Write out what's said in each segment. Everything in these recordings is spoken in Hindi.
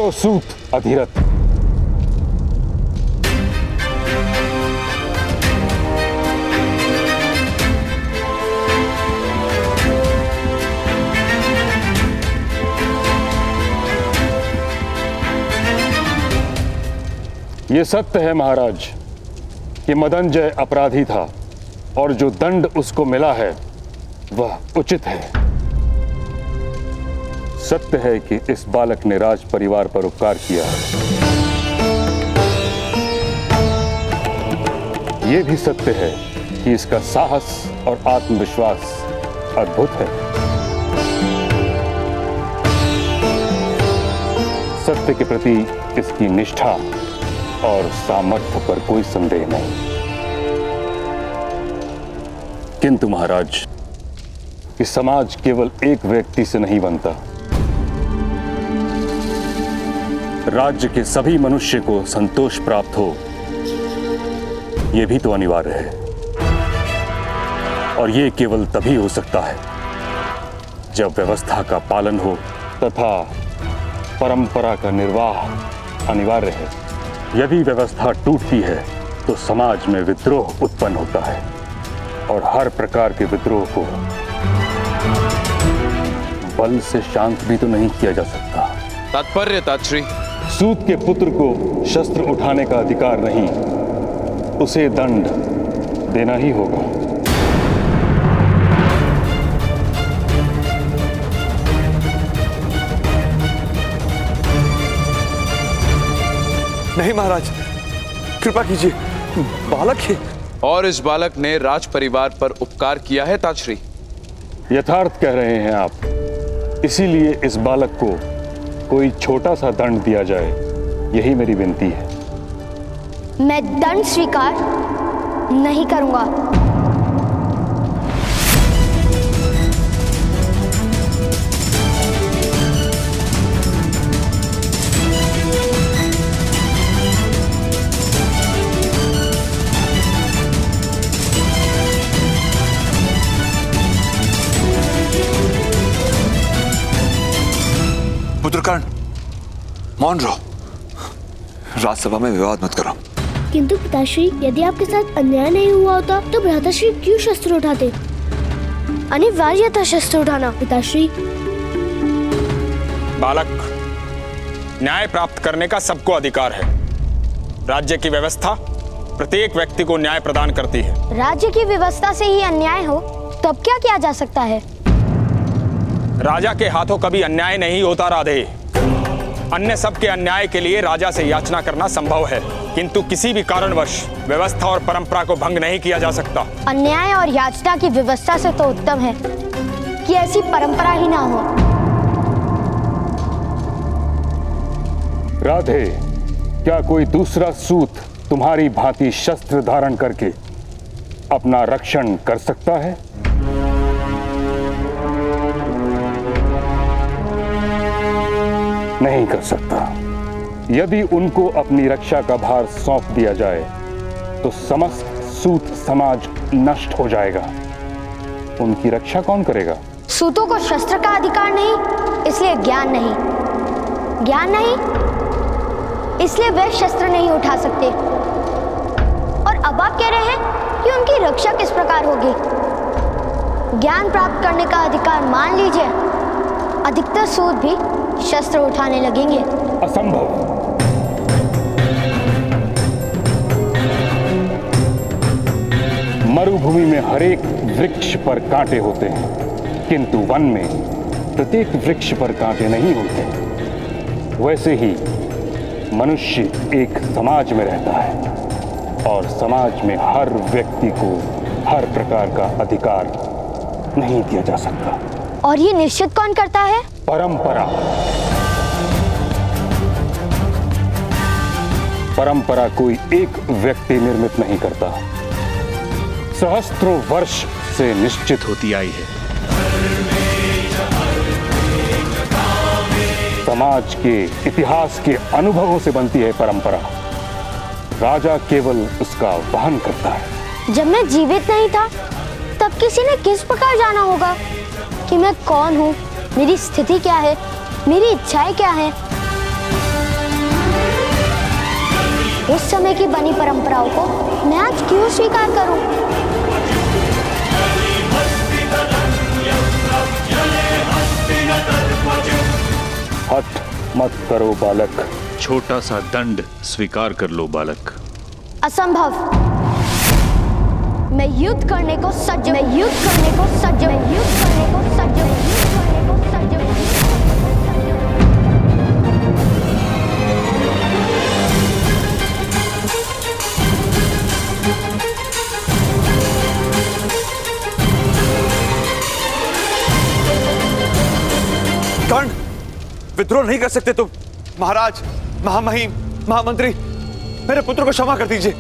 करो सूत अधीरथ। ये सत्य है महाराज कि मदनजय अपराधी था और जो दंड उसको मिला है वह उचित है। सत्य है कि इस बालक ने राज परिवार पर उपकार किया है। यह भी सत्य है कि इसका साहस और आत्मविश्वास अद्भुत है। सत्य के प्रति इसकी निष्ठा और सामर्थ्य पर कोई संदेह नहीं। किंतु महाराज, कि समाज केवल एक व्यक्ति से नहीं बनता। राज्य के सभी मनुष्य को संतोष प्राप्त हो, यह भी तो अनिवार्य है। और यह केवल तभी हो सकता है जब व्यवस्था का पालन हो तथा परंपरा का निर्वाह अनिवार्य है। यदि व्यवस्था टूटती है तो समाज में विद्रोह उत्पन्न होता है और हर प्रकार के विद्रोह को बल से शांत भी तो नहीं किया जा सकता। तात्पर्य तात्श्री? सूत के पुत्र को शस्त्र उठाने का अधिकार नहीं, उसे दंड देना ही होगा। नहीं महाराज, कृपा कीजिए, बालक है। और इस बालक ने राज परिवार पर उपकार किया है तात्श्री? यथार्थ कह रहे हैं आप, इसीलिए इस बालक को कोई छोटा सा दंड दिया जाए, यही मेरी विनती है। मैं दंड स्वीकार नहीं करूंगा। पुत्रकर्ण, मौन रहो। राजसभा में विवाद मत करो। किंतु पिताश्री, यदि आपके साथ अन्याय नहीं हुआ होता तो भ्राताश्री क्यों शस्त्र उठाते? अनिवार्य था शस्त्र उठाना पिताश्री। बालक, न्याय प्राप्त करने का सबको अधिकार है। राज्य की व्यवस्था प्रत्येक व्यक्ति को न्याय प्रदान करती है। राज्य की व्यवस्था से ही अन्याय हो तब क्या किया जा सकता है? राजा के हाथों कभी अन्याय नहीं होता राधे। अन्य सबके अन्याय के लिए राजा से याचना करना संभव है, किंतु किसी भी कारणवश व्यवस्था और परंपरा को भंग नहीं किया जा सकता। अन्याय और याचना की व्यवस्था से तो उत्तम है कि ऐसी परंपरा ही ना हो। राधे, क्या कोई दूसरा सूत तुम्हारी भांति शस्त्र धारण करके अपना रक्षण कर सकता है? नहीं कर सकता। यदि उनको अपनी रक्षा का भार सौंप दिया जाए तो समस्त सूत समाज नष्ट हो जाएगा। उनकी रक्षा कौन करेगा? सूतों को शस्त्र का अधिकार नहीं, इसलिए ज्ञान नहीं। ज्ञान नहीं, इसलिए वे शस्त्र नहीं उठा सकते। और अब आप कह रहे हैं कि उनकी रक्षा किस प्रकार होगी? ज्ञान प्राप्त करने का अधिकार मान लीजिए, अधिकतर सूत भी शस्त्र उठाने लगेंगे। असंभव। मरुभूमि में हरेक वृक्ष पर कांटे होते हैं, किंतु वन में प्रत्येक वृक्ष पर कांटे नहीं होते। वैसे ही मनुष्य एक समाज में रहता है और समाज में हर व्यक्ति को हर प्रकार का अधिकार नहीं दिया जा सकता। और ये निश्चित कौन करता है? परंपरा। परंपरा कोई एक व्यक्ति निर्मित नहीं करता, सहस्त्रों वर्ष से निश्चित होती आई है। समाज के इतिहास के अनुभवों से बनती है परंपरा। राजा केवल उसका वहन करता है। जब मैं जीवित नहीं था तब किसी ने किस प्रकार जाना होगा कि मैं कौन हूँ, मेरी स्थिति क्या है, मेरी इच्छाएं क्या हैं? उस समय की बनी परंपराओं को मैं आज क्यों स्वीकार करूं? हट मत करो बालक। छोटा सा दंड स्वीकार कर लो बालक। असंभव। मैं युद्ध करने को सज्ज, मैं युद्ध करने को सज्ज, मैं युद्ध करने को सज्ज, मैं युद्ध करने को सज्ज। कर्ण, विद्रोह नहीं कर सकते तुम। महाराज, महामहिम, महामंत्री, मेरे पुत्र को क्षमा कर दीजिए।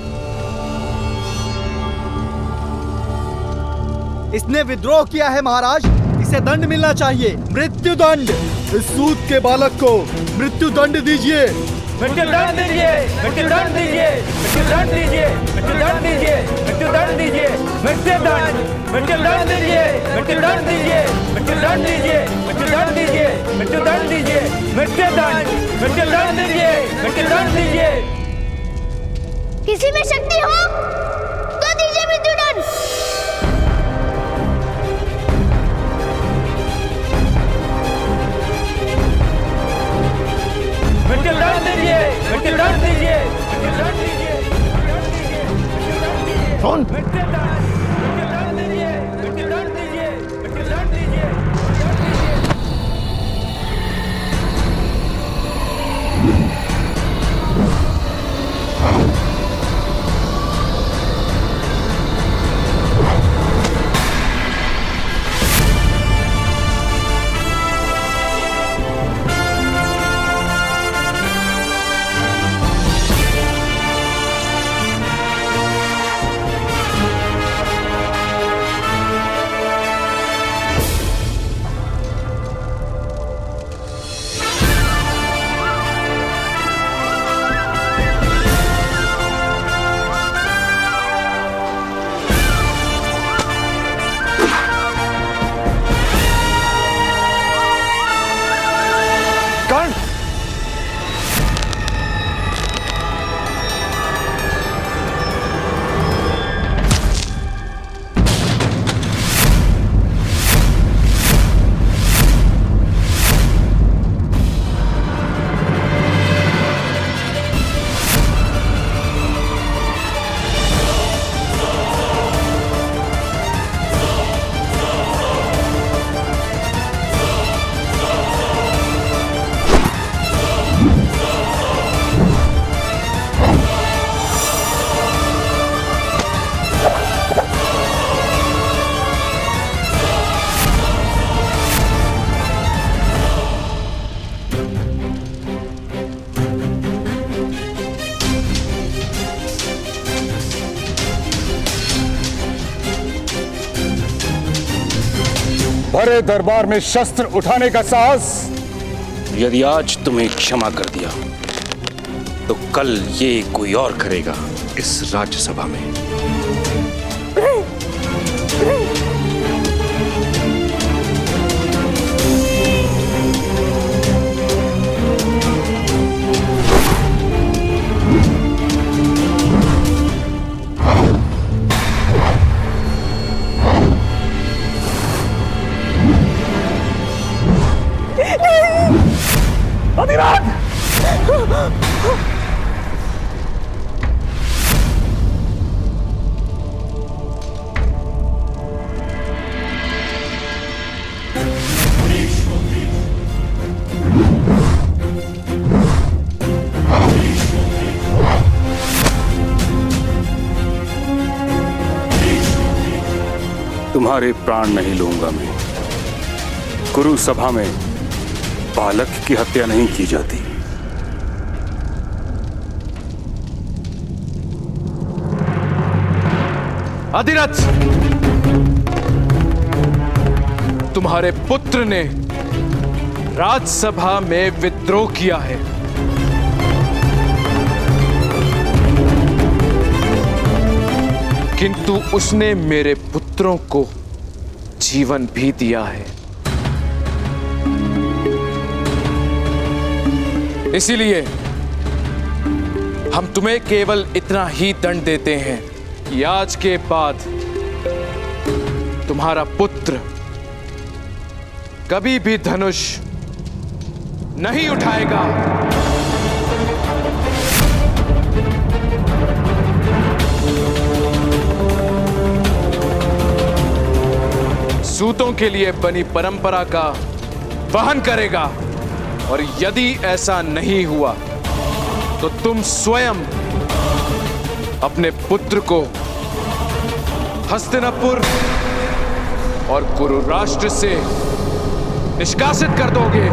इसने विद्रोह किया है महाराज, इसे दंड मिलना चाहिए, मृत्यु दंड। इस सूत के बालक को मृत्यु दंड दीजिए। मृत्यु दंड दीजिए, मृत्यु दंड दीजिए, मृत्यु दंड दीजिए, मृत्यु दंड दीजिए, मृत्यु दंड दीजिए, मृत्यु दंड, मृत्यु दंड दीजिए, मृत्यु दंड दीजिए, मृत्यु दंड दीजिए, मृत्यु दंड दीजिए, मृत्यु दंड दीजिए, मृत्यु दंड, मृत्यु दंड दीजिए, मृत्यु दंड दीजिए। किसी में शक्ति हो तो दीजिए मृत्यु दंड। मृत्यु दंड दीजिए, मृत्यु दंड दीजिए, मृत्यु दंड दीजिए, कौन? मृत्यु दंड, मृत्यु दंड दीजिए, मृत्यु दंड दीजिए, मृत्यु दंड दीजिए। भरे दरबार में शस्त्र उठाने का साहस। यदि आज तुम्हें क्षमा कर दिया तो कल ये कोई और करेगा इस राज्यसभा में। तुम्हारे प्राण नहीं लूंगा मैं। कुरु सभा में बालक की हत्या नहीं की जाती। अधिरथ, तुम्हारे पुत्र ने राज्यसभा में विद्रोह किया है। किंतु उसने मेरे पुत्रों को जीवन भी दिया है। इसीलिए हम तुम्हें केवल इतना ही दंड देते हैं कि आज के बाद तुम्हारा पुत्र कभी भी धनुष नहीं उठाएगा। सूतों के लिए बनी परंपरा का वहन करेगा, और यदि ऐसा नहीं हुआ तो तुम स्वयं अपने पुत्र को हस्तिनापुर और कुरु राष्ट्र से निष्कासित कर दोगे।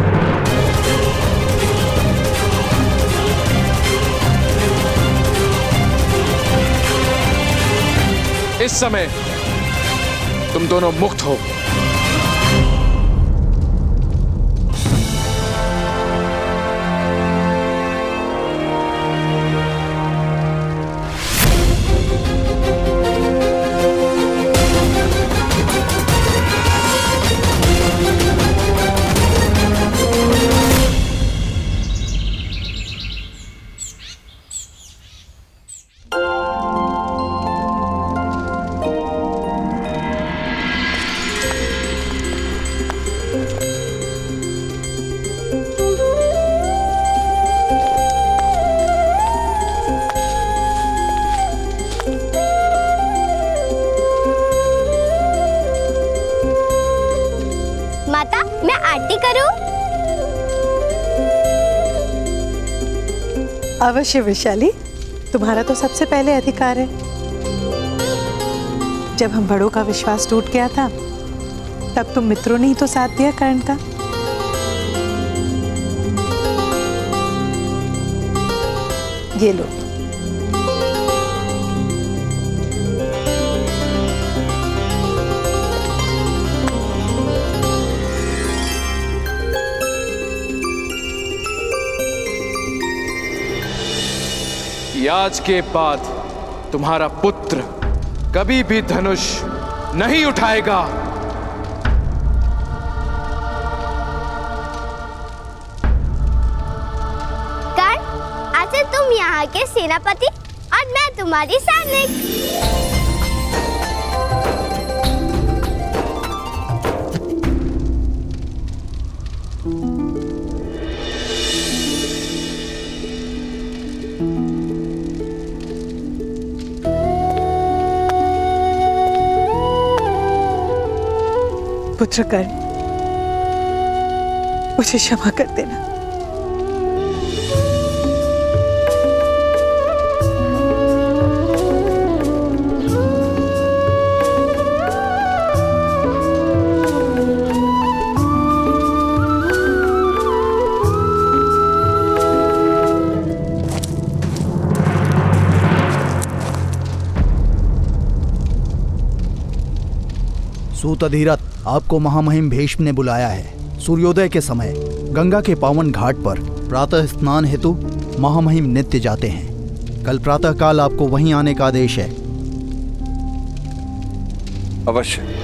इस समय तुम दोनों मुक्त हो। माता, मैं आरती करूं? अवश्य वैशाली, तुम्हारा तो सबसे पहले अधिकार है। जब हम बड़ों का विश्वास टूट गया था, तब तुम मित्रों ने ही तो साथ दिया कर्ण का। ये लो। आज के बाद तुम्हारा पुत्र कभी भी धनुष नहीं उठाएगा। कर्ण, आज से तुम यहाँ के सेनापति और मैं तुम्हारी सैनिक। पुत्र कर्ण, मुझे क्षमा कर देना। सूत अधिरथ, आपको महामहिम भीष्म ने बुलाया है। सूर्योदय के समय गंगा के पावन घाट पर प्रातः स्नान हेतु महामहिम नित्य जाते हैं। कल प्रातः काल आपको वहीं आने का आदेश है। अवश्य।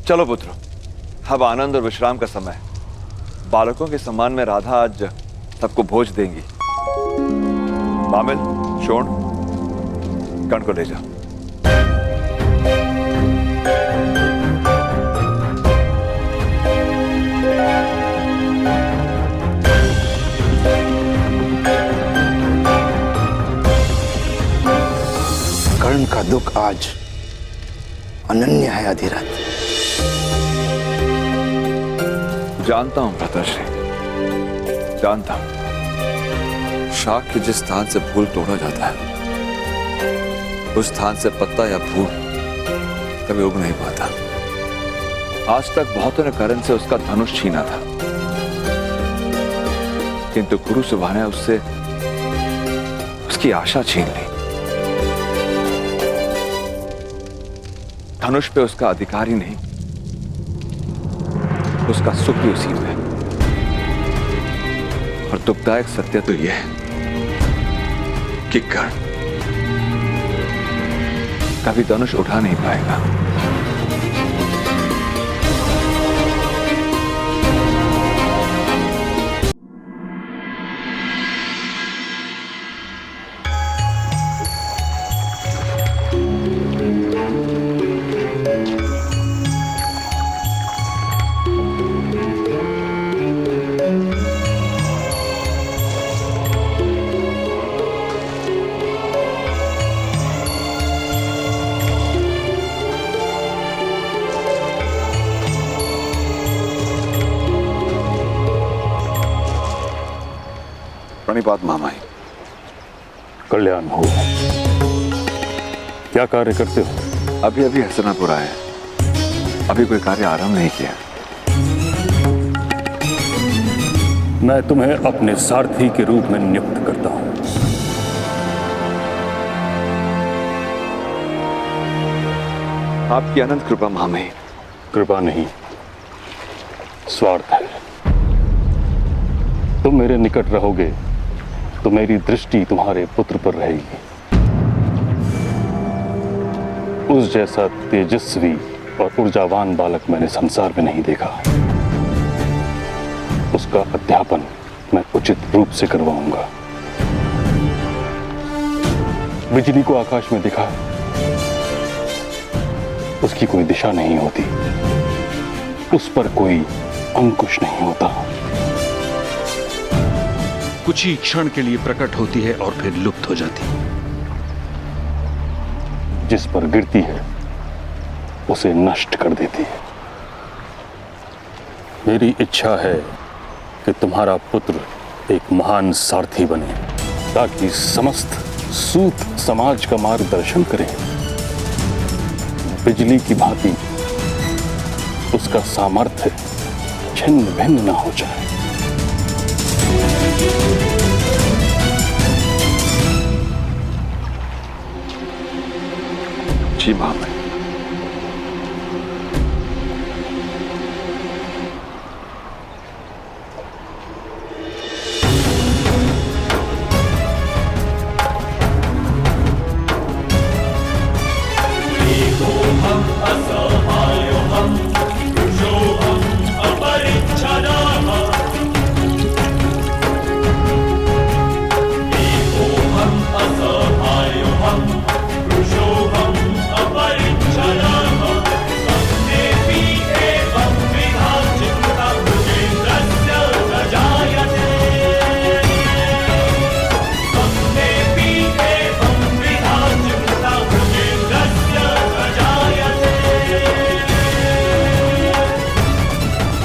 चलो पुत्र, अब आनंद और विश्राम का समय। बालकों के सम्मान में राधा आज सबको भोज देंगी। बामिल, शोण, कर्ण को ले जाओ। कर्ण का दुख आज अनन्य है अधिरथ। जानता हूं भ्राताश्री, जानता हूं। शाख के जिस स्थान से फूल तोड़ा जाता है, उस स्थान से पत्ता या फूल कभी उग नहीं पाता। आज तक बहुतों ने कर्ण से उसका धनुष छीना था, किंतु कुरु सुभा ने उससे उसकी आशा छीन ली। धनुष पे उसका अधिकार ही नहीं, उसका सुख भी उसी में है। और दुखदायक सत्य तो यह है कि कर्ण कभी धनुष उठा नहीं पाएगा। प्रणिपात मामाई। कल्याण हो। क्या कार्य करते हो? अभी अभी हसनापुर आए, अभी कोई कार्य आरंभ नहीं किया। मैं तुम्हें अपने सारथी के रूप में नियुक्त करता हूं। आपकी अनंत कृपा मामाई। कृपा नहीं, स्वार्थ है। तुम मेरे निकट रहोगे तो मेरी दृष्टि तुम्हारे पुत्र पर रहेगी। उस जैसा तेजस्वी और ऊर्जावान बालक मैंने संसार में नहीं देखा। उसका अध्यापन मैं उचित रूप से करवाऊंगा। बिजली को आकाश में दिखा, उसकी कोई दिशा नहीं होती, उस पर कोई अंकुश नहीं होता। कुछ ही क्षण के लिए प्रकट होती है और फिर लुप्त हो जाती है। जिस पर गिरती है उसे नष्ट कर देती है। मेरी इच्छा है कि तुम्हारा पुत्र एक महान सारथी बने, ताकि समस्त सूत समाज का मार्गदर्शन करे। बिजली की भांति उसका सामर्थ्य छिन्न भिन्न न हो जाए। जी मामा।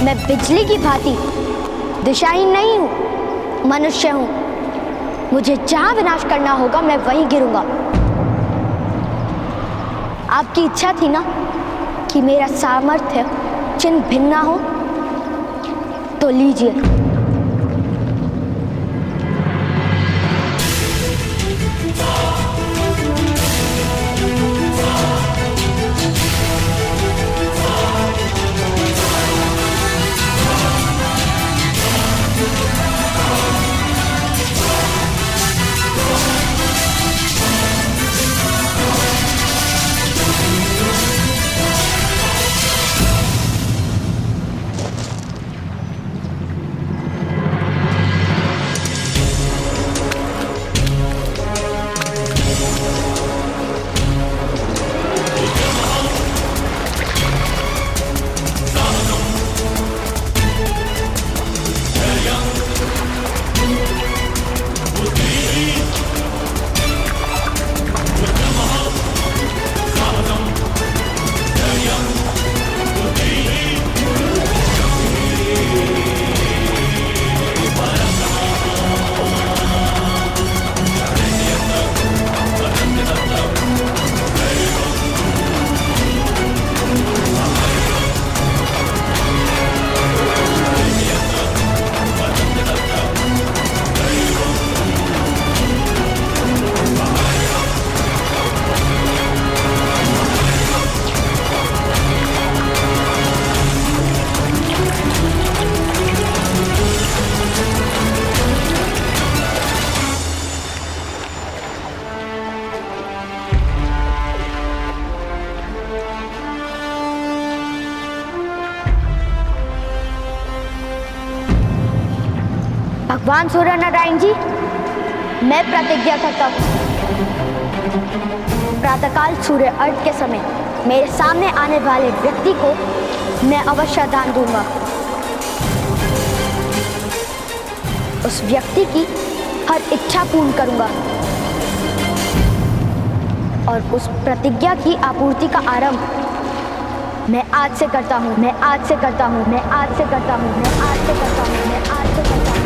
मैं बिजली की भांति दिशाहीन नहीं हूं, मनुष्य हूं। मुझे जहां विनाश करना होगा मैं वहीं गिरूंगा। आपकी इच्छा थी ना कि मेरा सामर्थ्य चिन्ह भिन्न हो, तो लीजिए। भगवान सूर्य नारायण जी, मैं प्रतिज्ञा करता हूँ, प्रातःकाल सूर्य अर्घ के समय मेरे सामने आने वाले व्यक्ति को मैं अवश्य दान दूंगा। उस व्यक्ति की हर इच्छा पूर्ण करूंगा और उस प्रतिज्ञा की आपूर्ति का आरंभ मैं आज से करता हूं, मैं आज से करता हूं, मैं आज से करता हूं, मैं आज से करता हूं, मैं आज से करता हूं, मैं आज से करता हूं।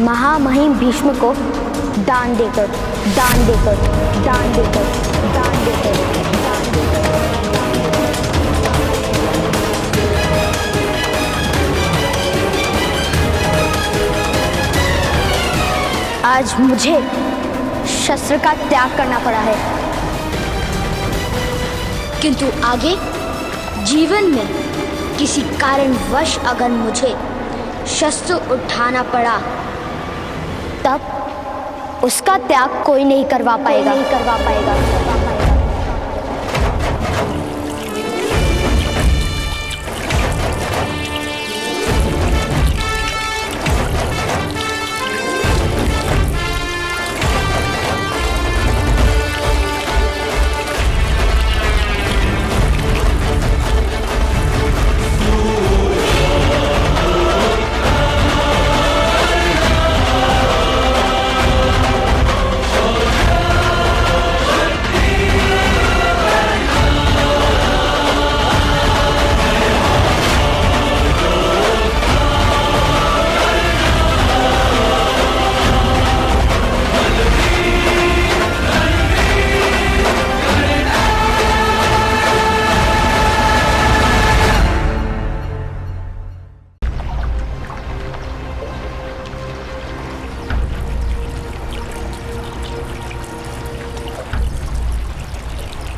महामहिम भीष्म को दान देकर, दान देकर, दान देकर, दान देकर, दान देकर। आज मुझे शस्त्र का त्याग करना पड़ा है, किंतु आगे जीवन में किसी कारणवश अगर मुझे शस्त्र उठाना पड़ा तब उसका त्याग कोई नहीं करवा पाएगा, नहीं करवा पाएगा, करवा पाएगा।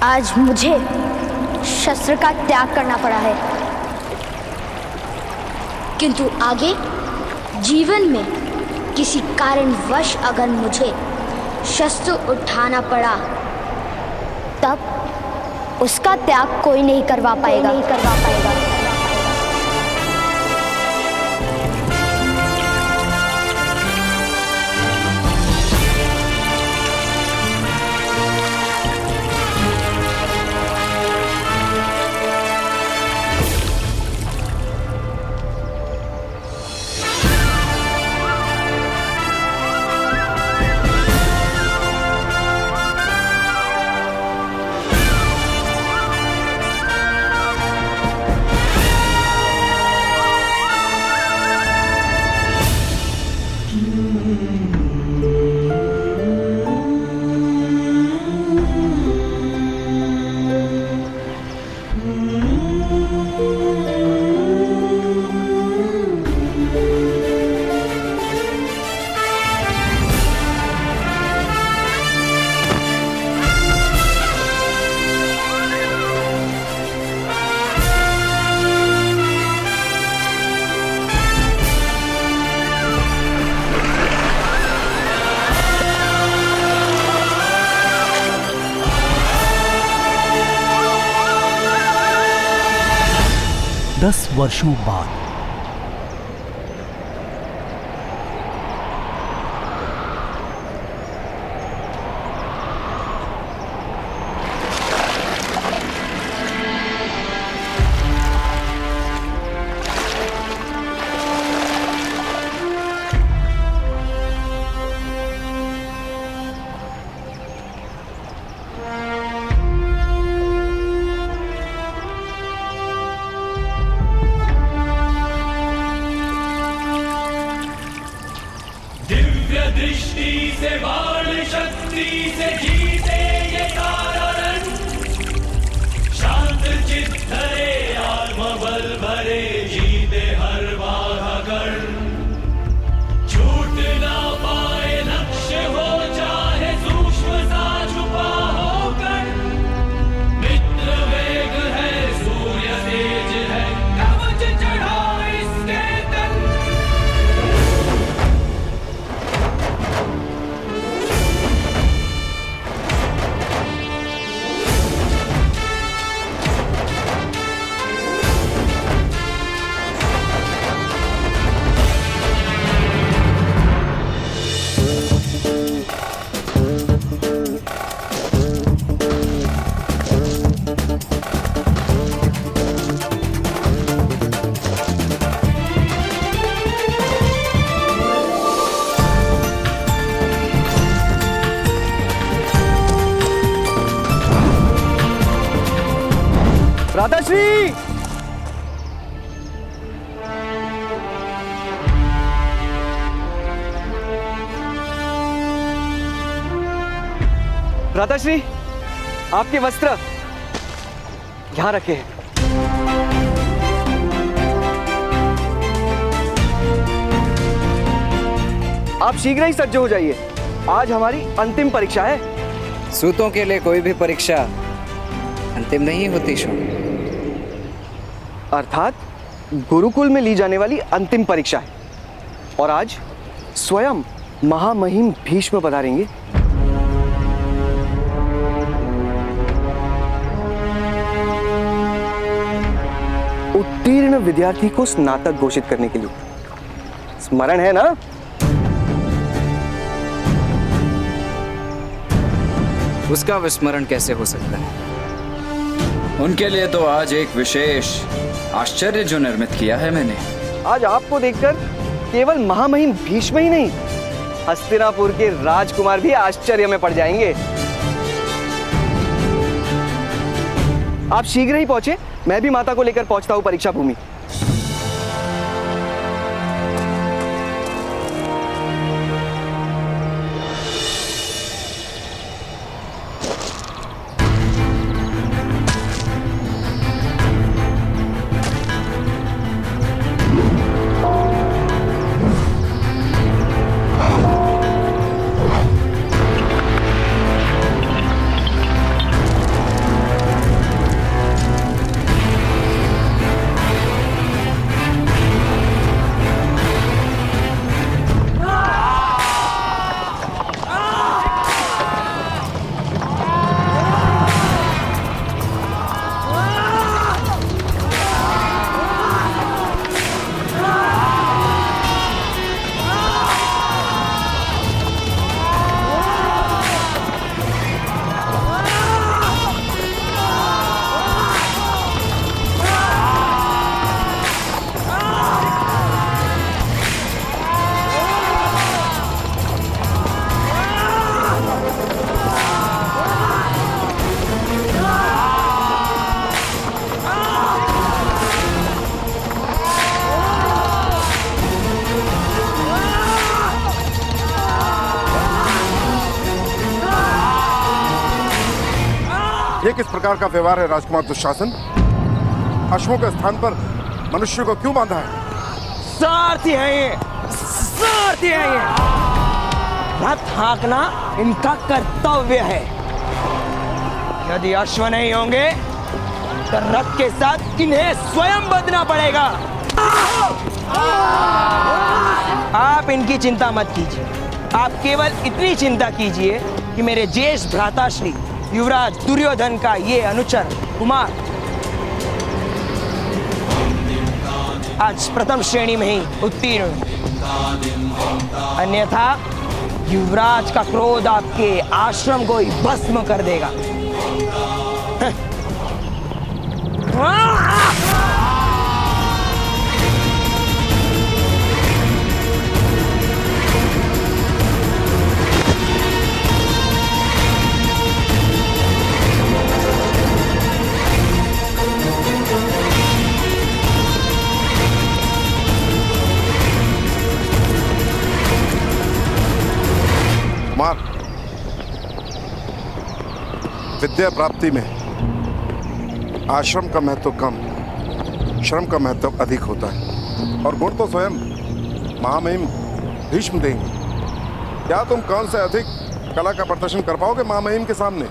आज मुझे शस्त्र का त्याग करना पड़ा है, किंतु आगे जीवन में किसी कारणवश अगर मुझे शस्त्र उठाना पड़ा तब उसका त्याग कोई नहीं करवा पाएगा, नहीं करवा पाएगा। दस वर्षों बाद दृष्टि से बाण शक्ति से जीते ये सारा रण, शांत चित्त धरे आत्मबल भरे जीते हर बाधा कर, छूट ना पाए लक्ष्य हो चाहे सूक्ष्म सा छुपा होकर, मित्र वेग है सूर्य तेज है कवच चढ़ा इसके तन। भ्राताश्री! भ्राताश्री, आपके वस्त्र यहां रखे हैं। आप शीघ्र ही सज्ज हो जाइए, आज हमारी अंतिम परीक्षा है। सूतों के लिए कोई भी परीक्षा अंतिम नहीं होती शो। अर्थात गुरुकुल में ली जाने वाली अंतिम परीक्षा है, और आज स्वयं महामहिम भीष्म पधारेंगे। उत्तीर्ण विद्यार्थी को स्नातक घोषित करने के लिए। स्मरण है ना? उसका विस्मरण कैसे हो सकता है? उनके लिए तो आज एक विशेष आश्चर्य जो निर्मित किया है मैंने। आज आपको देखकर केवल महामहिम भीष्म ही नहीं, हस्तिनापुर के राजकुमार भी आश्चर्य में पड़ जाएंगे। आप शीघ्र ही पहुंचे, मैं भी माता को लेकर पहुंचता हूं परीक्षा भूमि। ये किस प्रकार का व्यवहार है राजकुमार दुशासन? अश्वों के स्थान पर मनुष्य को क्यों बांधा है? सारथी है ये, सारथी है ये। रथ हाँकना इनका कर्तव्य है। यदि अश्व नहीं होंगे तो रथ के साथ इन्हें स्वयं बंधना पड़ेगा। आप इनकी चिंता मत कीजिए, आप केवल इतनी चिंता कीजिए कि मेरे ज्येष्ठ भ्राताश्री युवराज दुर्योधन का ये अनुचर कुमार आज प्रथम श्रेणी में ही उत्तीर्ण, अन्यथा युवराज का क्रोध आपके आश्रम को ही भस्म कर देगा। विद्या प्राप्ति में आश्रम का महत्व कम, श्रम का महत्व अधिक होता है, और गुण तो स्वयं महामहिम भीष्म देंगे। क्या तुम कौन से अधिक कला का प्रदर्शन कर पाओगे महामहिम के सामने?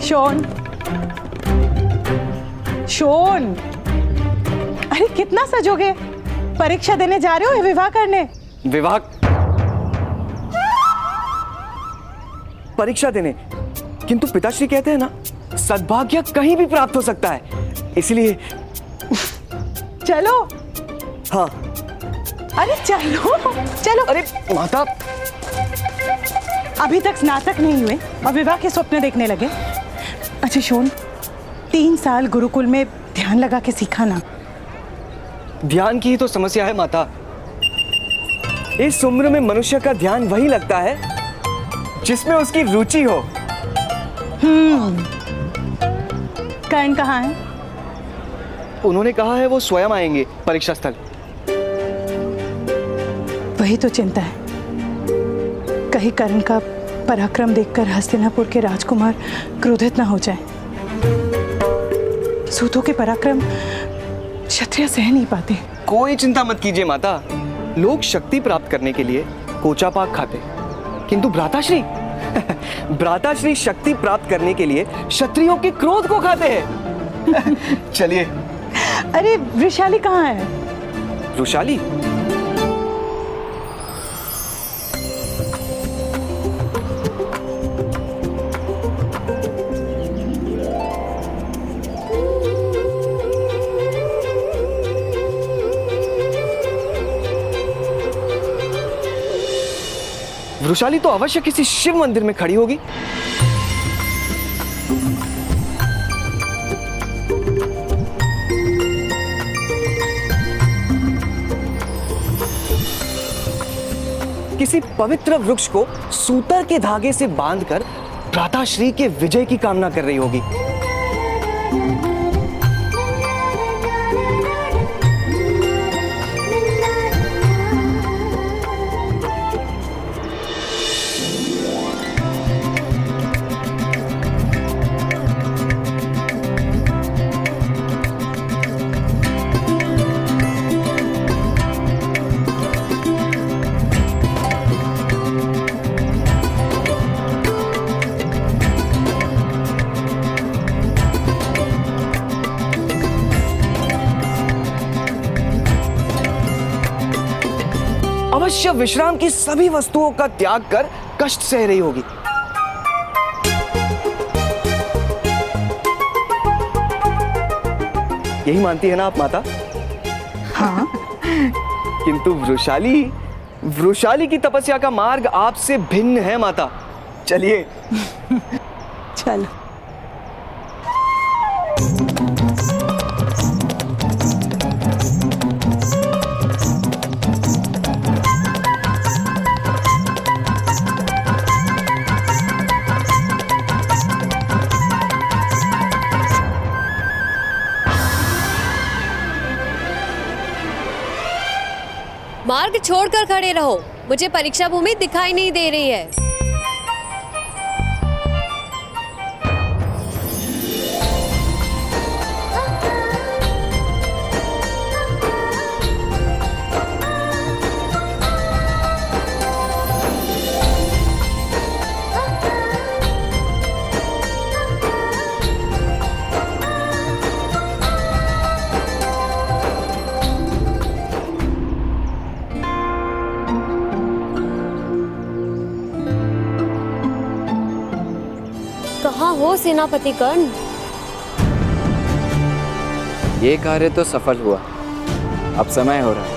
शोन, शोन, अरे कितना सजोगे? परीक्षा देने जा रहे हो या विवाह करने? विवाह, परीक्षा देने। किंतु पिताश्री कहते हैं ना, सद्भाग्य कहीं भी प्राप्त हो सकता है, इसलिए। चलो। हाँ। अरे चलो चलो। अरे माता, अभी तक स्नातक नहीं हुए और विवाह के स्वप्न देखने लगे। अच्छा शोन, 3 साल गुरुकुल में ध्यान लगा के सीखा ना। ध्यान की ही तो समस्या है माता। इस उम्र में मनुष्य का ध्यान वही लगता है जिसमें उसकी रुचि हो। कर्ण कहाँ है? उन्होंने कहा है वो स्वयं आएंगे परीक्षा स्थल। वही तो चिंता है, कहीं कर्ण का पराक्रम देखकर हस्तिनापुर के राजकुमार क्रोधित ना हो जाए। सूतों के पराक्रम क्षत्रिय सह नहीं पाते। कोई चिंता मत कीजिए माता, लोग शक्ति प्राप्त करने के लिए कोचा पाक खाते, किंतु भ्राताश्री भ्राताश्री शक्ति प्राप्त करने के लिए क्षत्रियों के क्रोध को खाते हैं। चलिए। अरे वृषाली कहाँ है? वृषाली? वृषाली तो अवश्य किसी शिव मंदिर में खड़ी होगी। किसी पवित्र वृक्ष को सूतर के धागे से बांधकर भ्राताश्री के विजय की कामना कर रही होगी। अवश्य विश्राम की सभी वस्तुओं का त्याग कर कष्ट सह रही होगी। यही मानती है ना आप माता? हाँ। किंतु वृषाली की तपस्या का मार्ग आपसे भिन्न है माता। चलिए। चलो। मार्ग छोड़कर खड़े रहो, मुझे परीक्षा भूमि दिखाई नहीं दे रही है। कहाँ हो सेनापति कर्ण? ये कार्य तो सफल हुआ, अब समय हो रहा है।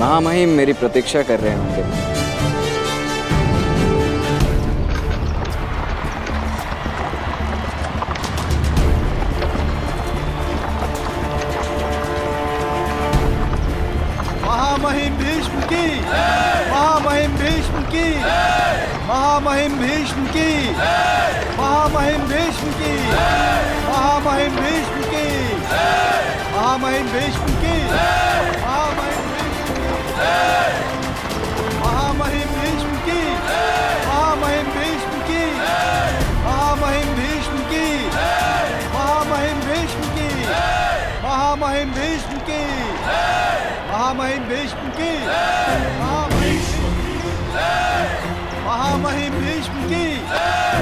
महामहिम मेरी प्रतीक्षा कर रहे होंगे। महामहिम भीष्म की, महामहिम भीष्म की, महामहिम भीष्म की, महामहिम भीष्म की, महामहिम भीष्म की, महामहिम भीष्म की, महामहिम भीष्म की, महामहिम भीष्म की, महामहिम भीष्म की, महामहिम भीष्म की, महामहिम भीष्म की, महामहिम भीष्म की, महामहिम भीष्म की,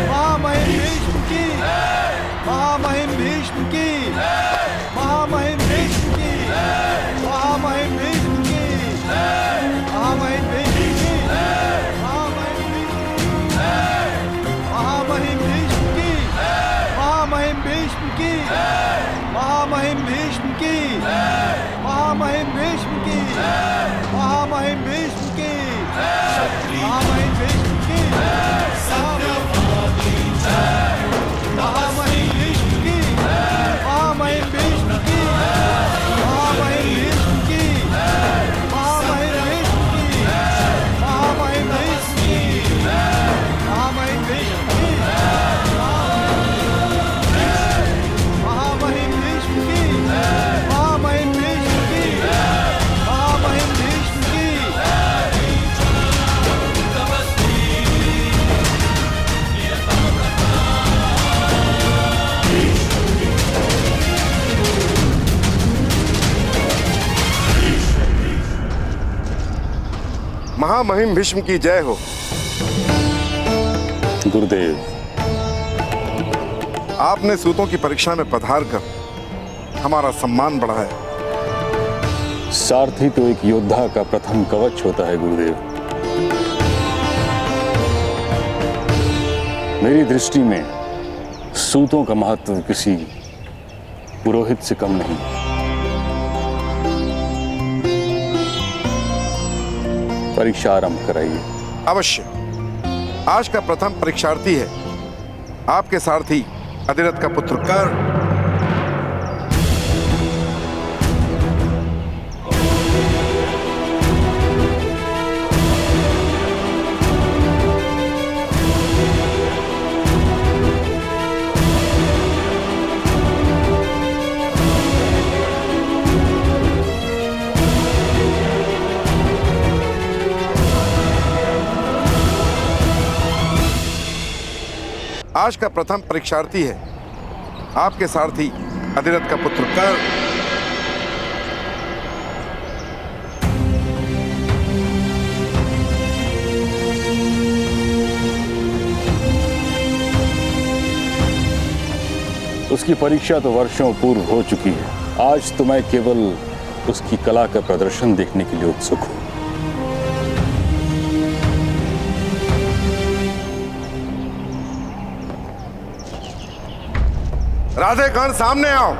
महामहिम भीष्म की, महामहिम भीष्म की, महामहिम भीष्म की, महामहिम भीष्म की, महामहिम भीष्म की, महामहिम भीष्म की, महामहिम भीष्म की, महामहिम भीष्म की, महामहिम भीष्म की, महामहिम भीष्म की, महामहिम भीष्म की, महामहिम भीष्म की, महामहिम भीष्म की, महामहिम भीष्म की, महामहिम भीष्म की, महामहिम भीष्म की, महामहिम भीष्म की, महामहिम भीष्म की, महामहिम भीष्म की, महामहिम भीष्म की। महामहिम भीष्म की जय हो। गुरुदेव, आपने सूतों की परीक्षा में पधार कर हमारा सम्मान बढ़ाया। सारथी तो एक योद्धा का प्रथम कवच होता है गुरुदेव। मेरी दृष्टि में सूतों का महत्व किसी पुरोहित से कम नहीं। परीक्षा आरंभ कराइए। अवश्य। आज का प्रथम परीक्षार्थी है आपके सारथी अधिरथ का पुत्र कर्ण। आज का प्रथम परीक्षार्थी है आपके सारथी अधिरथ का पुत्र कर्ण। उसकी परीक्षा तो वर्षों पूर्व हो चुकी है। आज तो मैं केवल उसकी कला का प्रदर्शन देखने के लिए उत्सुक हूं। राधे कर्ण, सामने आओ।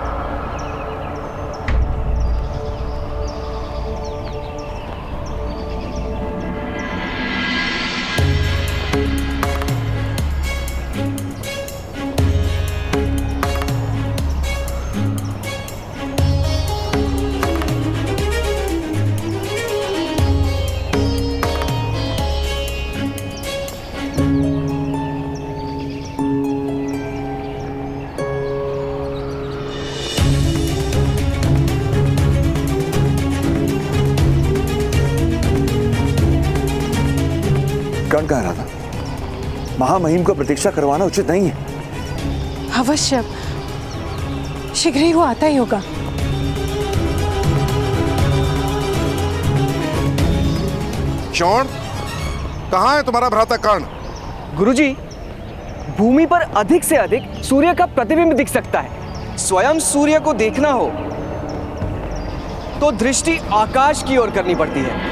कर्ण कह रहा था महामहिम को प्रतीक्षा करवाना उचित नहीं है। अवश्य, शीघ्र ही वो आता ही होगा। शौण, कहां है तुम्हारा भ्राता कर्ण? गुरुजी, भूमि पर अधिक से अधिक सूर्य का प्रतिबिंब दिख सकता है। स्वयं सूर्य को देखना हो तो दृष्टि आकाश की ओर करनी पड़ती है।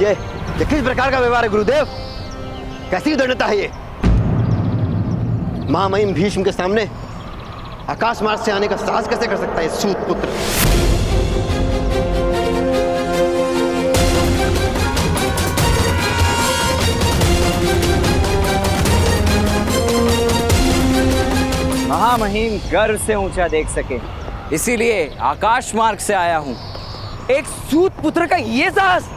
ये किस प्रकार का व्यवहार है गुरुदेव? कैसी दृढ़ता है ये? महामहिम भीष्म के सामने आकाश मार्ग से आने का साहस कैसे कर सकता है सूत पुत्र? महामहिम गर्व से ऊंचा देख सके, इसीलिए आकाश मार्ग से आया हूं। एक सूत पुत्र का ये साहस!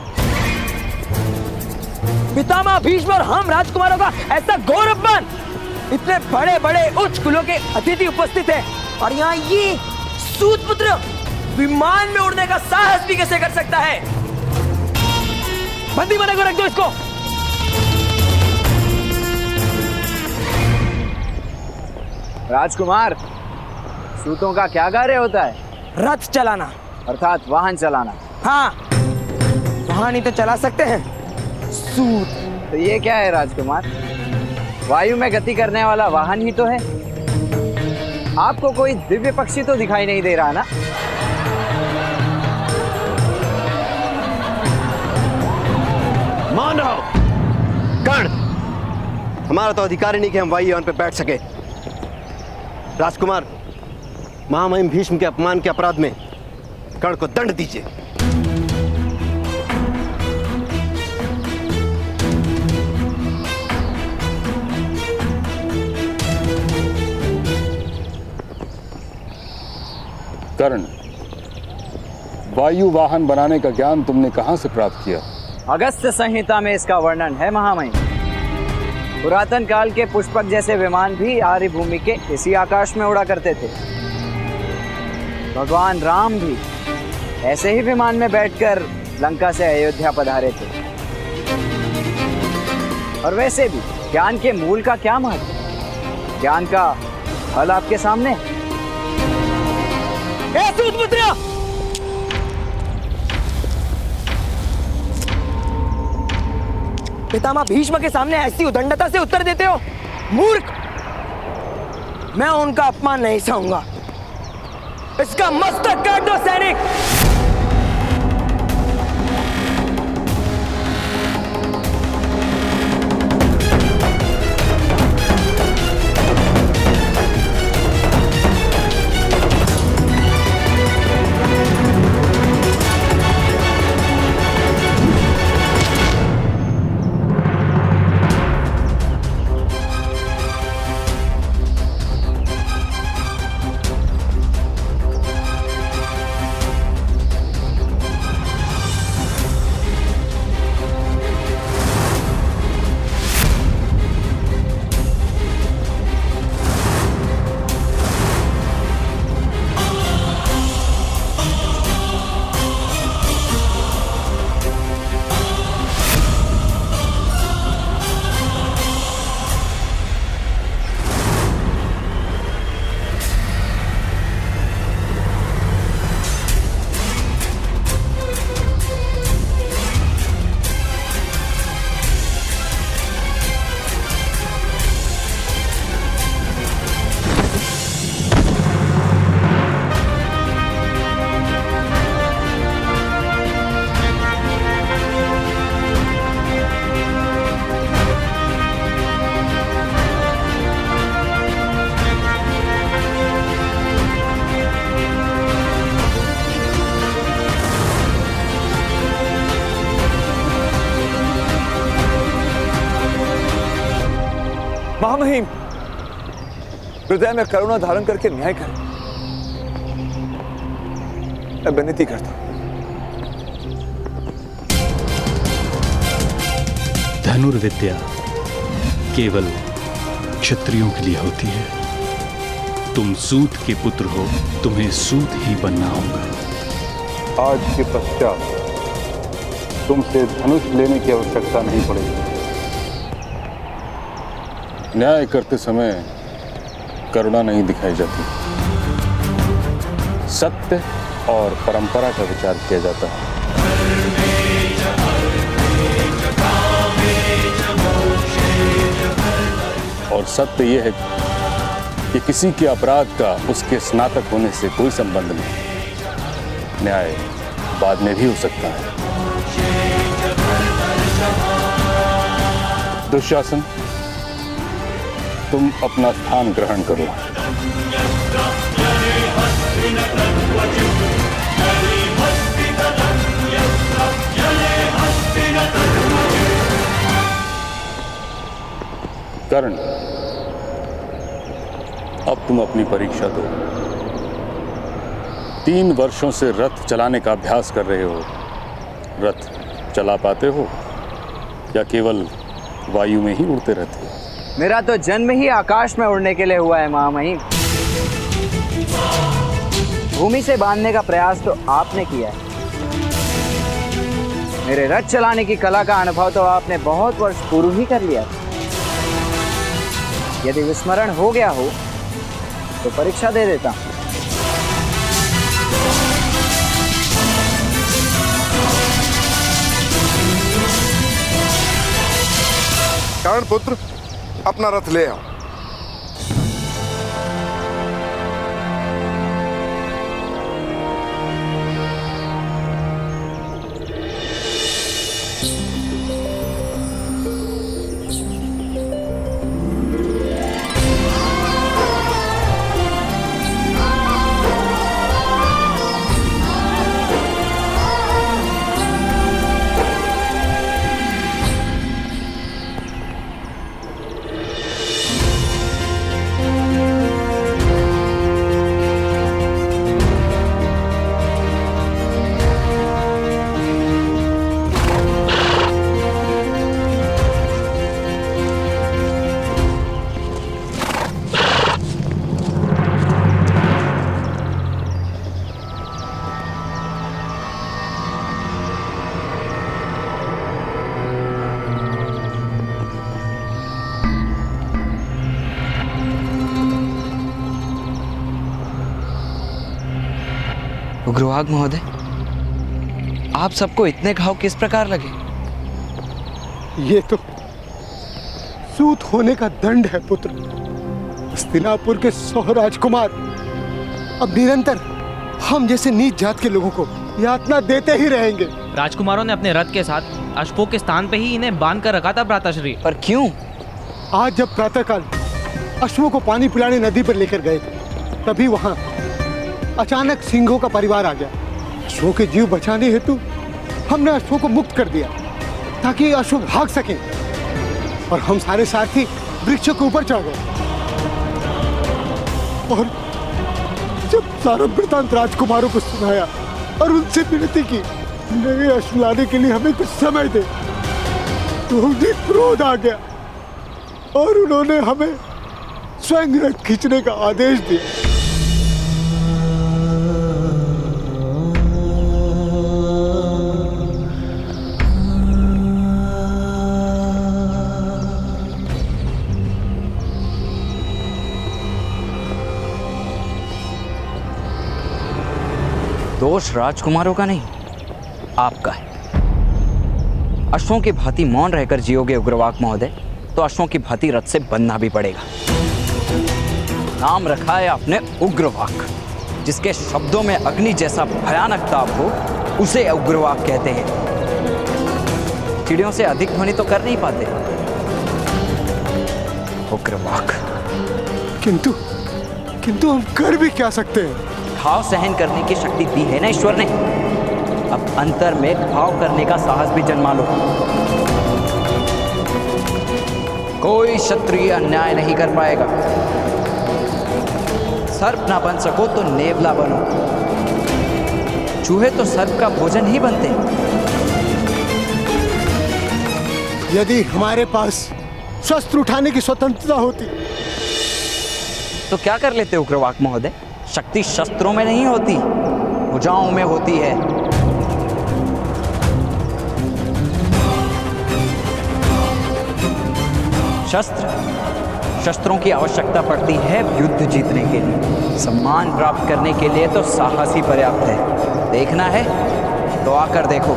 पितामह भीष्म और हम राजकुमारों का ऐसा गौरवमान! इतने बड़े बड़े उच्च कुलों के अतिथि उपस्थित हैं और यहाँ ये सूत पुत्र विमान में उड़ने का साहस भी कैसे कर सकता है? बंदी बना को रख दो इसको। राजकुमार, सूतों का क्या कार्य होता है? रथ चलाना, अर्थात वाहन चलाना। हाँ, वाहन ही तो चला सकते हैं, सूत। तो ये क्या है राजकुमार? वायु में गति करने वाला वाहन ही तो है। आपको कोई दिव्य पक्षी तो दिखाई नहीं दे रहा ना? मान रहा हूं कर्ण, हमारा तो अधिकार ही नहीं कि हम वायुयान पे बैठ सके। राजकुमार, महामहिम भीष्म के अपमान के अपराध में कर्ण को दंड दीजिए। कर्ण, वायु वाहन बनाने का ज्ञान तुमने कहां से प्राप्त किया? अगस्त्य संहिता में इसका वर्णन है महामहिम। पुरातन काल के पुष्पक जैसे विमान भी आर्य भूमि के इसी आकाश में उड़ा करते थे। भगवान राम भी ऐसे ही विमान में बैठकर लंका से अयोध्या पधारे थे। और वैसे भी ज्ञान के मूल का क्या महत्व? ज्ञान का फल आपके सामने। पितामह भीष्म के सामने ऐसी उदंडता से उत्तर देते हो? मूर्ख! मैं उनका अपमान नहीं सहूंगा। इसका मस्तक काट दो सैनिक। महामहिम, हृदय में करुणा धारण करके न्याय करें। मैं विनती करता हूं। धनुर्विद्या केवल क्षत्रियों के लिए होती है। तुम सूत के पुत्र हो, तुम्हें सूत ही बनना होगा। आज के पश्चात तुमसे धनुष लेने की आवश्यकता नहीं पड़ेगी। न्याय करते समय करुणा नहीं दिखाई जाती, सत्य और परंपरा का विचार किया जाता है। और सत्य यह है कि किसी के अपराध का उसके स्नातक होने से कोई संबंध नहीं। न्याय बाद में भी हो सकता है। दुशासन, तुम अपना स्थान ग्रहण करो। कर्ण, अब तुम अपनी परीक्षा दो। 3 वर्षों से रथ चलाने का अभ्यास कर रहे हो। रथ चला पाते हो या केवल वायु में ही उड़ते रहते हो? मेरा तो जन्म ही आकाश में उड़ने के लिए हुआ है महामहिम। भूमि से बांधने का प्रयास तो आपने किया है। मेरे रथ चलाने की कला का अनुभव तो आपने बहुत वर्ष पूर्व ही कर लिया। यदि विस्मरण हो गया हो तो परीक्षा दे देता हूं। कर्ण पुत्र, अपना रथ ले आओ। उग्रवाद महोदय, आप सबको इतने घाव किस प्रकार लगे? ये तो सूत होने का दंड है पुत्र। हस्तिनापुर के 100 राजकुमार अब निरंतर हम जैसे नीच जात के लोगों को यातना देते ही रहेंगे। राजकुमारों ने अपने रथ के साथ अश्वों के स्थान पे ही इन्हें बांध कर रखा था भ्राताश्री। पर क्यों? आज जब प्रातःकाल अश्वों को पानी पिलाने नदी पर लेकर गए थे, तभी वहां अचानक सिंहों का परिवार आ गया। अश्वों के जीव बचाने हेतु हमने अश्वों को मुक्त कर दिया ताकि अश्व भाग सकें, और हम सारे सारथी वृक्षों के ऊपर चढ़ गए। और जब सारा वृतांत राजकुमारों को सुनाया और उनसे विनती की नए अश्व लाने के लिए हमें कुछ समय दे, तो उन्हें क्रोध आ गया और उन्होंने हमें स्वयं रथ खींचने का आदेश दिया। दोष राजकुमारों का नहीं, आपका है। अश्वों की भांति मौन रहकर जियोगे उग्रवाक महोदय, तो अश्वों की भांति रथ से बनना भी पड़ेगा। नाम रखा है आपने उग्रवाक, जिसके शब्दों में अग्नि जैसा भयानक ताप हो, उसे उग्रवाक कहते हैं। चिड़ियों से अधिक ध्वनि तो कर नहीं पाते। उग्रवाक। किंतु हम कर भी क्या सकते हैं? घाव सहन करने की शक्ति दी है ना ईश्वर ने। अब अंतर में घाव करने का साहस भी जन्मा लो। कोई क्षत्रिय अन्याय नहीं कर पाएगा। सर्प ना बन सको तो नेवला बनो। चूहे तो सर्प का भोजन ही बनते। यदि हमारे पास शस्त्र उठाने की स्वतंत्रता होती तो क्या कर लेते उग्रवाक महोदय? शक्ति शस्त्रों में नहीं होती, भुजाओं में होती है। शस्त्रों की आवश्यकता पड़ती है युद्ध जीतने के लिए। सम्मान प्राप्त करने के लिए तो साहस ही पर्याप्त है। देखना है तो आकर देखो।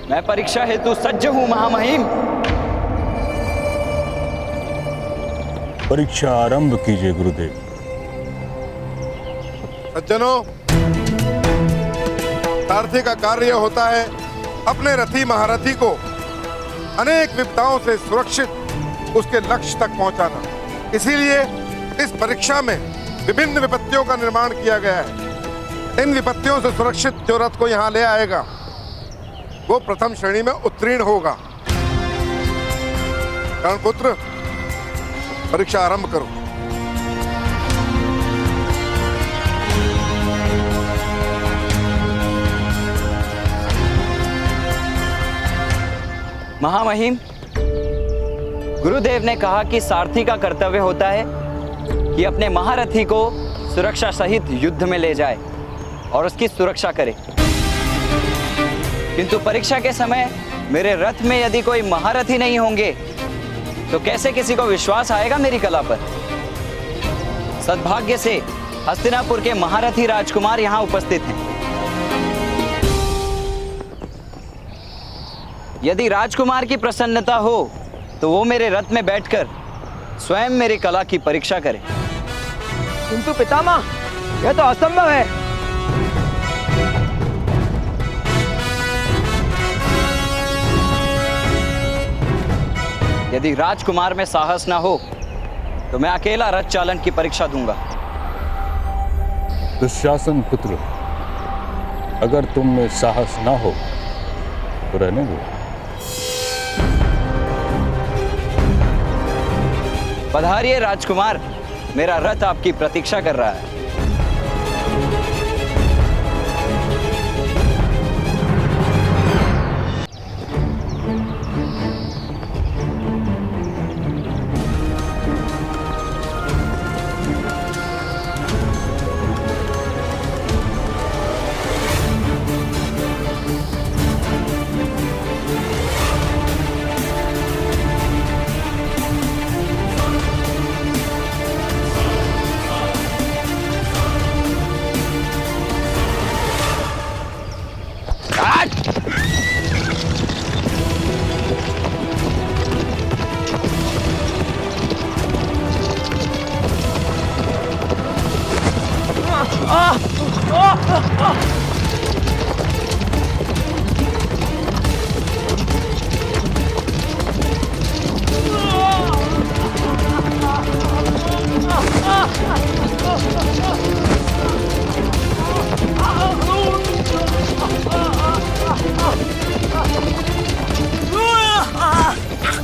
मैं परीक्षा हेतु सज्ज हूं महामहिम। परीक्षा आरंभ कीजिए गुरुदेव। सज्जनों, सारथी का कार्य होता है अपने रथी महारथी को अनेक विपदाओं से सुरक्षित उसके लक्ष्य तक पहुंचाना। इसीलिए इस परीक्षा में विभिन्न विपत्तियों का निर्माण किया गया है। इन विपत्तियों से सुरक्षित जो रथ को यहाँ ले आएगा वो प्रथम श्रेणी में उत्तीर्ण होगा। कर्णपुत्र, परीक्षा आरंभ करो। महामहिम, गुरुदेव ने कहा कि सारथी का कर्तव्य होता है कि अपने महारथी को सुरक्षा सहित युद्ध में ले जाए और उसकी सुरक्षा करे। किंतु परीक्षा के समय मेरे रथ में यदि कोई महारथी नहीं होंगे तो कैसे किसी को विश्वास आएगा मेरी कला पर? सद्भाग्य से हस्तिनापुर के महारथी राजकुमार यहाँ उपस्थित हैं। यदि राजकुमार की प्रसन्नता हो तो वो मेरे रथ में बैठकर स्वयं मेरी कला की परीक्षा करें। किंतु पितामह, यह तो असंभव है। यदि राजकुमार में साहस ना हो तो मैं अकेला रथ चालन की परीक्षा दूंगा। दुशासन पुत्र, अगर तुम में साहस ना हो तो रहने दो। पधारिए राजकुमार, मेरा रथ आपकी प्रतीक्षा कर रहा है।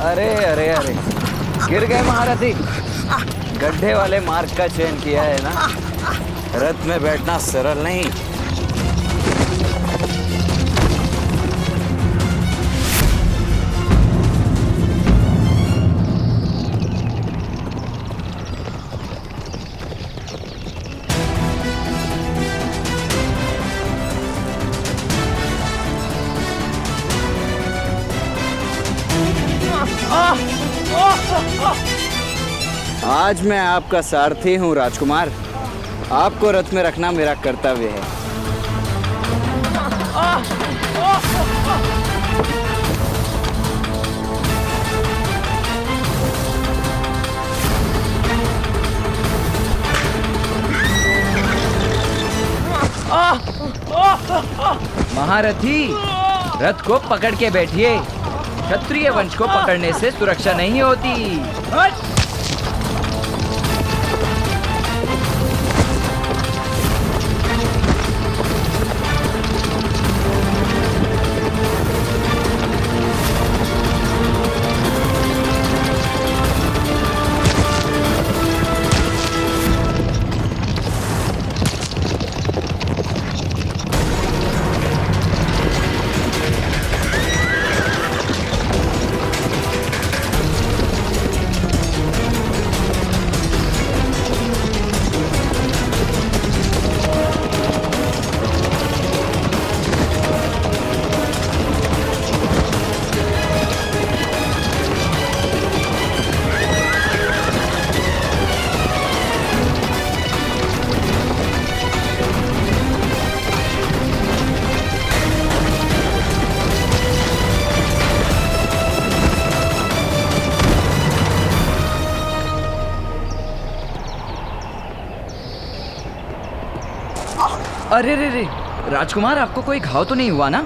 अरे अरे अरे, गिर गए महारथी। गड्ढे वाले मार्ग का चयन किया है ना। रथ में बैठना सरल नहीं। आज मैं आपका सारथी हूँ राजकुमार। आपको रथ में रखना मेरा कर्तव्य है। महारथी, रथ को पकड़ के बैठिए। क्षत्रिय वंश को पकड़ने से सुरक्षा नहीं होती। अरे रे रे, राजकुमार आपको कोई घाव तो नहीं हुआ ना?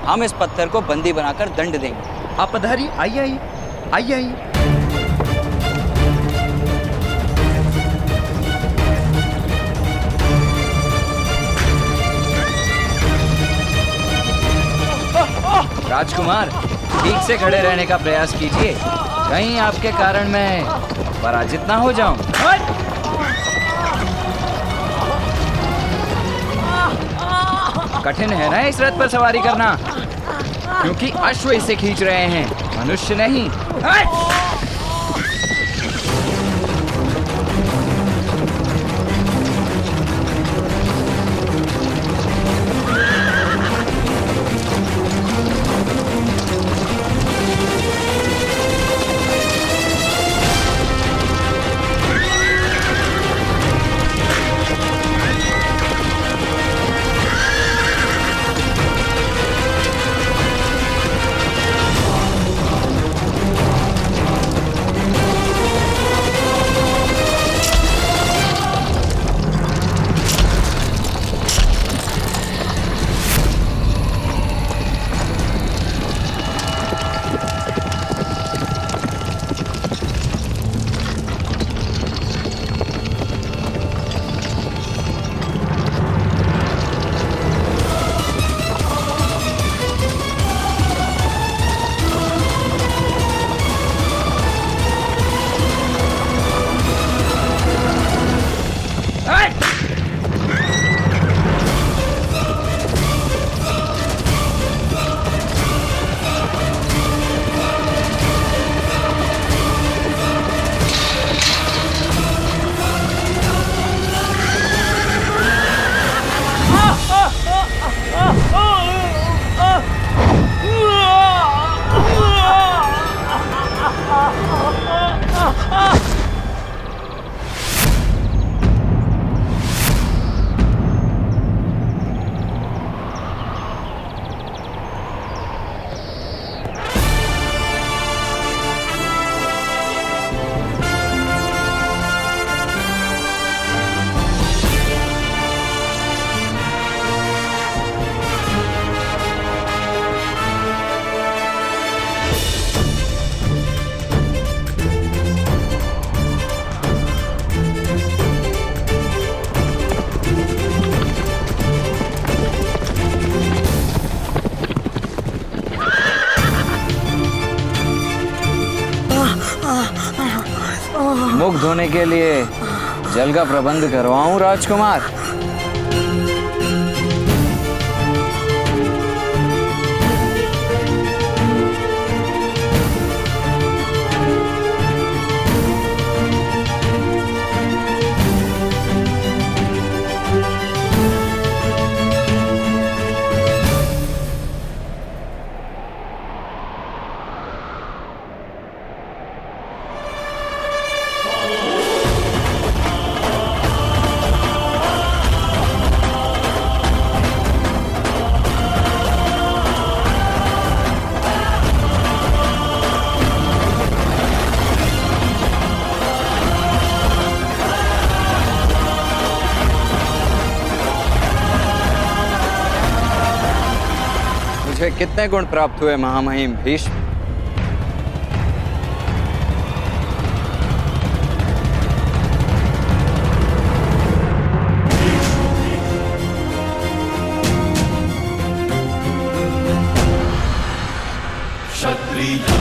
हम इस पत्थर को बंदी बनाकर दंड देंगे। आप पधारिए, आइए आइए आइए आइए। राजकुमार, ठीक से खड़े रहने का प्रयास कीजिए, कहीं आपके कारण मैं पराजित ना हो जाऊं। कठिन है ना इस रथ पर सवारी करना, क्योंकि अश्व इसे खींच रहे हैं, मनुष्य नहीं। मुख धोने के लिए जल का प्रबंध करवाऊं राजकुमार? मुझे कितने गुण प्राप्त हुए महामहिम भीष्म? क्षत्रिय